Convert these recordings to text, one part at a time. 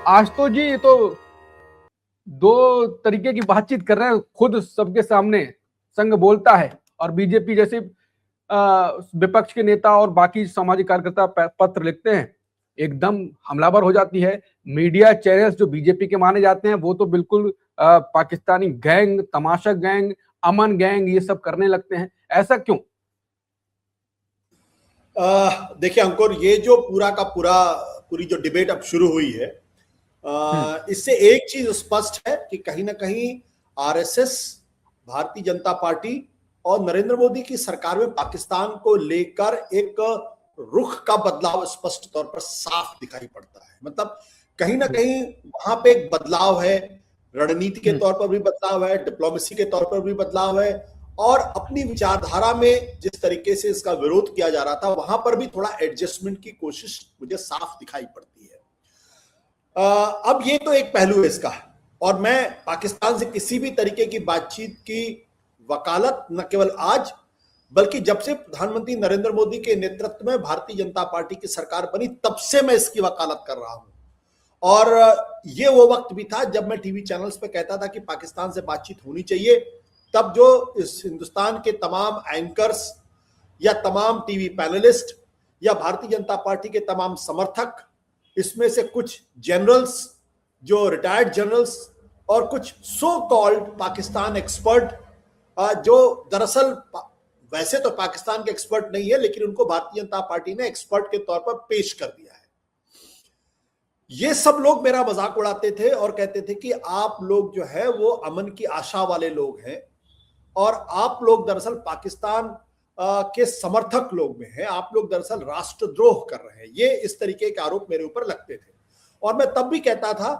आज तो जी ये तो दो तरीके की बातचीत कर रहे हैं, खुद सबके सामने संघ बोलता है और बीजेपी जैसे विपक्ष के नेता और बाकी सामाजिक कार्यकर्ता पत्र लिखते हैं, एकदम हमलावर हो जाती है। मीडिया चैनल्स जो बीजेपी के माने जाते हैं वो तो बिल्कुल पाकिस्तानी गैंग, तमाशा गैंग, अमन गैंग ये सब करने लगते हैं। ऐसा क्यों? देखिए अंकुर, ये जो पूरी जो डिबेट अब शुरू हुई है, इससे एक चीज स्पष्ट है कि कहीं ना कहीं आरएसएस, भारतीय जनता पार्टी और नरेंद्र मोदी की सरकार में पाकिस्तान को लेकर एक रुख का बदलाव स्पष्ट तौर पर साफ दिखाई पड़ता है। मतलब कहीं ना कहीं वहां पे एक बदलाव है, रणनीति के तौर पर भी बदलाव है, डिप्लोमेसी के तौर पर भी बदलाव है, और अपनी विचारधारा में जिस तरीके से इसका विरोध किया जा रहा था वहां पर भी थोड़ा एडजस्टमेंट की कोशिश मुझे साफ दिखाई पड़ती है। अब ये तो एक पहलू है इसका, और मैं पाकिस्तान से किसी भी तरीके की बातचीत की वकालत न केवल आज बल्कि जब से प्रधानमंत्री नरेंद्र मोदी के नेतृत्व में भारतीय जनता पार्टी की सरकार बनी तब से मैं इसकी वकालत कर रहा हूं। और ये वो वक्त भी था जब मैं टीवी चैनल्स पे कहता था कि पाकिस्तान से बातचीत होनी चाहिए। तब जो इस हिंदुस्तान के तमाम एंकर्स या तमाम टीवी पैनलिस्ट या भारतीय जनता पार्टी के तमाम समर्थक, इसमें से कुछ जनरल्स, जो रिटायर्ड जनरल्स, और कुछ सो कॉल्ड पाकिस्तान एक्सपर्ट, जो दरअसल वैसे तो पाकिस्तान के एक्सपर्ट नहीं है लेकिन उनको भारतीय जनता पार्टी ने एक्सपर्ट के तौर पर पेश कर दिया है। ये सब लोग मेरा मजाक उड़ाते थे और कहते थे कि आप लोग जो है वो अमन की आशा वाले लोग हैं और आप लोग दरअसल पाकिस्तान के समर्थक लोग में हैं, आप लोग दरअसल राष्ट्रद्रोह कर रहे हैं। ये इस तरीके के आरोप मेरे ऊपर लगते थे और मैं तब भी कहता था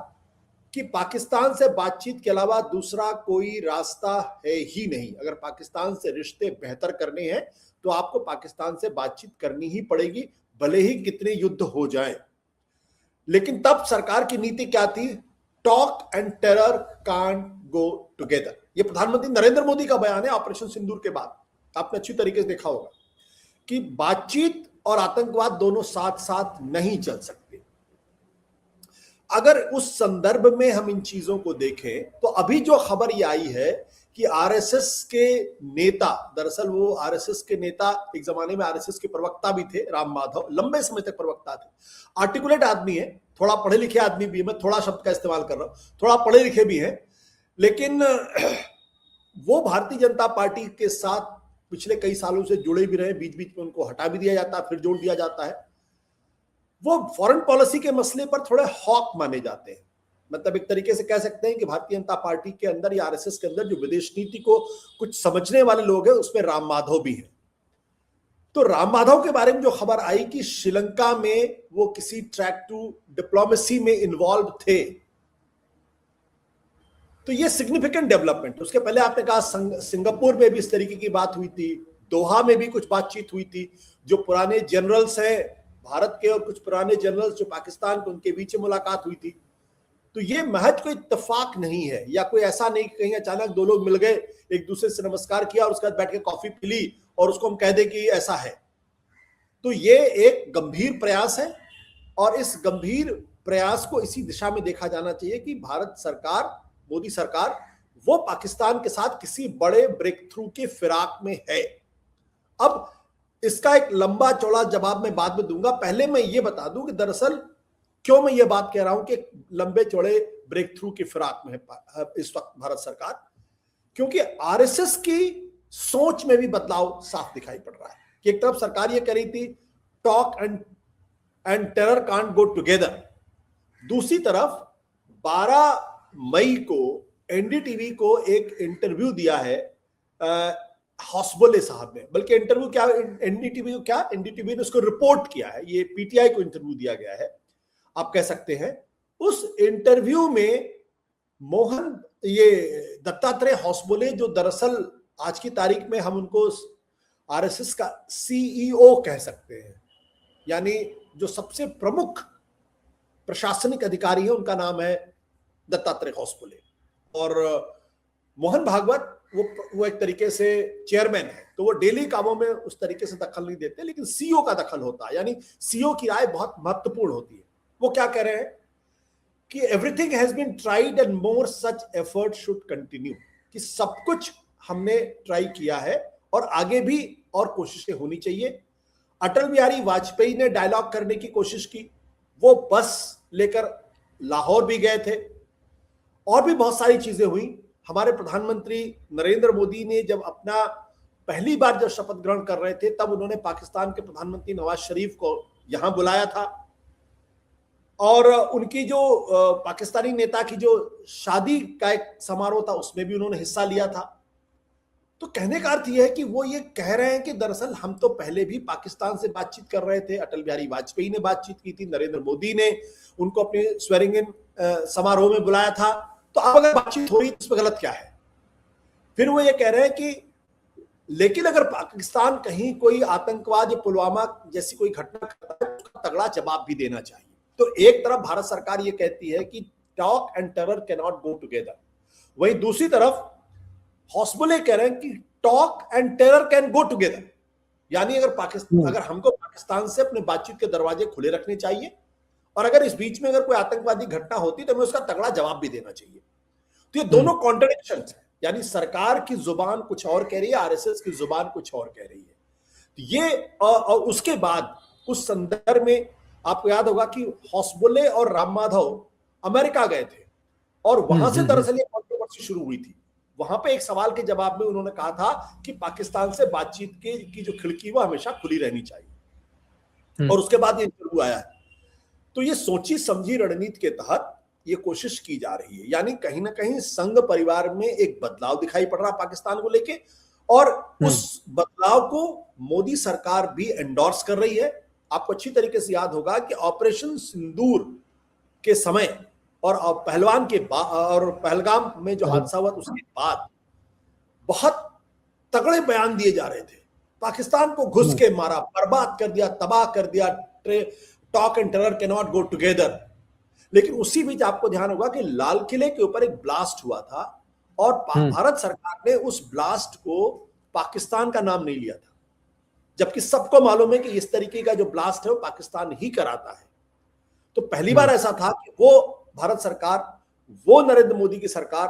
कि पाकिस्तान से बातचीत के अलावा दूसरा कोई रास्ता है ही नहीं। अगर पाकिस्तान से रिश्ते बेहतर करने हैं तो आपको पाकिस्तान से बातचीत करनी ही पड़ेगी, भले ही कितने युद्ध हो जाए। लेकिन तब सरकार की नीति क्या थी? Talk and terror can't go together. ये प्रधानमंत्री नरेंद्र मोदी का बयान है ऑपरेशन सिंदूर के बाद। आपने अच्छी तरीके से देखा होगा कि बातचीत और आतंकवाद दोनों साथ साथ नहीं चल सकते। अगर उस संदर्भ में हम इन चीजों को देखें तो अभी जो खबर ये आई है कि आरएसएस के नेता, दरअसल वो आरएसएस के नेता एक जमाने में आरएसएस के प्रवक्ता भी थे, राम माधव लंबे समय तक प्रवक्ता थे, आर्टिकुलेट आदमी है, थोड़ा पढ़े लिखे आदमी भी है, मैं थोड़ा शब्द का इस्तेमाल कर रहा हूं, थोड़ा पढ़े लिखे भी हैं, लेकिन वो भारतीय जनता पार्टी के साथ पिछले कई सालों से जुड़े भी रहे, बीच बीच में उनको हटा भी दिया जाता है, फिर जोड़ दिया जाता है। वो फॉरेन पॉलिसी के मसले पर थोड़े हॉक माने जाते हैं। मतलब एक तरीके से कह सकते हैं कि भारतीय जनता पार्टी के अंदर या आरएसएस के अंदर जो विदेश नीति को कुछ समझने वाले लोग हैं उसमें राम माधव भी हैं। तो राम माधव के बारे में जो खबर आई कि श्रीलंका में वो किसी ट्रैक टू डिप्लोमेसी में इन्वॉल्व थे, तो ये सिग्निफिकेंट डेवलपमेंट। उसके पहले आपने कहा सिंगापुर में भी इस तरीके की बात हुई थी, दोहा में भी कुछ बातचीत हुई थी, जो पुराने जनरल्स हैं भारत के और कुछ पुराने जनरल्स जो पाकिस्तान के, उनके बीच मुलाकात हुई थी। तो ये महज कोई इत्तेफाक नहीं है या कोई ऐसा नहीं कि कहीं अचानक दो लोग मिल गए, एक दूसरे से नमस्कार किया और उसके बाद बैठ के कॉफी पी ली और उसको हम कह दें कि ऐसा है। तो ये एक गंभीर प्रयास है और इस गंभीर प्रयास को इसी दिशा में देखा जाना चाहिए कि भारत सरकार, मोदी सरकार, वो पाकिस्तान के साथ किसी बड़े ब्रेक थ्रू के फिराक में है। अब इसका एक लंबा चौड़ा जवाब मैं बाद में दूंगा, पहले मैं ये बता दूं कि दरअसल क्यों मैं ये बात कह रहा हूं कि लंबे चौड़े ब्रेक थ्रू की फिराक में है इस वक्त भारत सरकार, क्योंकि आरएसएस की सोच में भी बदलाव साफ दिखाई पड़ रहा है कि एक तरफ सरकार ये कह रही थी talk and terror can't go together, दूसरी तरफ 12 मई को एनडीटीवी को एक इंटरव्यू दिया है हौसबोले साहब ने, बल्कि इंटरव्यू क्या, एनडीटीवी को क्या, एनडीटीवी ने उसको रिपोर्ट किया है, ये पीटीआई को इंटरव्यू दिया गया है आप कह सकते हैं। उस इंटरव्यू में मोहन, ये दत्तात्रेय हौसबोले, जो दरअसल आज की तारीख में हम उनको आरएसएस का सीईओ कह सकते हैं, यानी जो सबसे प्रमुख प्रशासनिक अधिकारी है उनका नाम है दत्तात्रेय हौसबोले, और मोहन भागवत वो एक तरीके से चेयरमैन है, तो वो डेली कामों में उस तरीके से दखल नहीं देते, लेकिन सीईओ का दखल होता है, यानी सीईओ की राय बहुत महत्वपूर्ण होती है। वो क्या कह रहे हैं कि everything has been tried and more such effort should continue, कि सब कुछ हमने ट्राई किया है और आगे भी और कोशिशें होनी चाहिए। अटल बिहारी वाजपेयी ने डायलॉग करने की कोशिश की, वो बस लेकर लाहौर भी गए थे, और भी बहुत सारी चीजें हुई। हमारे प्रधानमंत्री नरेंद्र मोदी ने जब अपना पहली बार जब शपथ ग्रहण कर रहे थे, तब उन्होंने पाकिस्तान के प्रधानमंत्री नवाज शरीफ को यहां बुलाया था, और उनकी जो पाकिस्तानी नेता की जो शादी का एक समारोह था उसमें भी उन्होंने हिस्सा लिया था। तो कहने का अर्थ यह है कि वो ये कह रहे हैं कि दरअसल हम तो पहले भी पाकिस्तान से बातचीत कर रहे थे, अटल बिहारी वाजपेयी ने बातचीत की थी, नरेंद्र मोदी ने उनको अपने स्वेरिंग इन समारोह में बुलाया था, तो अब अगर बातचीत हो रही तो इसमें गलत क्या है। फिर वो ये कह रहे हैं कि लेकिन अगर पाकिस्तान कहीं कोई आतंकवाद या पुलवामा जैसी कोई घटना करता है तो उसका तगड़ा जवाब भी देना चाहिए। तो एक तरफ भारत सरकार ये कहती है कि talk and terror can not go together, वहीं दूसरी तरफ हौसबुले कह रहे हैं कि talk and terror can go together, यानी अगर हमको पाकिस्तान से अपने बातचीत के दरवाजे खुले रखने चाहिए, और अगर इस बीच में अगर कोई आतंकवादी घटना होती तो हमें उसका तगड़ा जवाब भी देना चाहिए। तो ये दोनों कॉन्ट्रडिक्शन है, यानी सरकार की जुबान कुछ और कह रही है, आरएसएस की जुबान कुछ और कह रही है। तो ये उसके बाद उस संदर्भ में आपको याद होगा कि हौसबुले और राम माधव अमेरिका गए थे, और वहां से दरअसल ये कंट्रोवर्सी शुरू हुई थी। वहां पे एक सवाल के जवाब में उन्होंने कहा था कि पाकिस्तान से बातचीत की जो खिड़की वो हमेशा खुली रहनी चाहिए, और उसके बाद ये इंटरव्यू आया है। तो ये सोची समझी रणनीति के तहत ये कोशिश की जा रही है, यानी कहीं ना कहीं संघ परिवार में एक बदलाव दिखाई पड़ रहा पाकिस्तान को लेके, और उस बदलाव को मोदी सरकार भी एंडोर्स कर रही है। आपको अच्छी तरीके से याद होगा कि ऑपरेशन सिंदूर के समय और पहलगाम में जो हादसा हुआ उसके बाद बहुत तगड़े बयान दिए जा रहे थे, पाकिस्तान को घुस के मारा, बर्बाद कर दिया, तबाह कर दिया, talk and terror can not go together. लेकिन उसी बीच आपको ध्यान होगा कि लाल किले के ऊपर एक ब्लास्ट हुआ था, और भारत सरकार ने उस ब्लास्ट को पाकिस्तान का नाम नहीं लिया था, जबकि सबको मालूम है कि इस तरीके का जो ब्लास्ट है वो पाकिस्तान ही कराता है। तो पहली बार ऐसा था कि वो भारत सरकार, वो नरेंद्र मोदी की सरकार,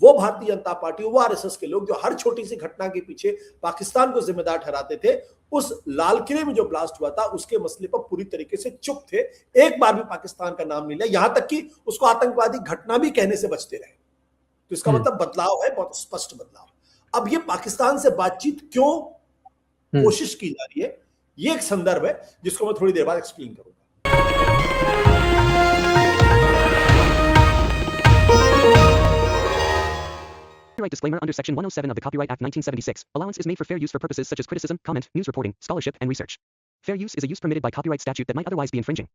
वो भारतीय जनता पार्टी, वो आरएसएस के लोग जो हर छोटी सी घटना के पीछे पाकिस्तान को जिम्मेदार ठहराते थे, उस लाल किले में जो ब्लास्ट हुआ था उसके मसले पर पूरी तरीके से चुप थे, एक बार भी पाकिस्तान का नाम नहीं लिया, यहां तक कि उसको आतंकवादी घटना भी कहने से बचते रहे। तो इसका मतलब बदलाव है, बहुत स्पष्ट बदलाव। अब ये पाकिस्तान से बातचीत क्यों कोशिश की जा रही है, ये एक संदर्भ है जिसको मैं थोड़ी देर बाद एक्सप्लेन करूंगा। Copyright disclaimer under Section 107 of the Copyright Act 1976. Allowance is made for fair use for purposes such as criticism, comment, news reporting, scholarship, and research. Fair use is a use permitted by copyright statute that might otherwise be infringing.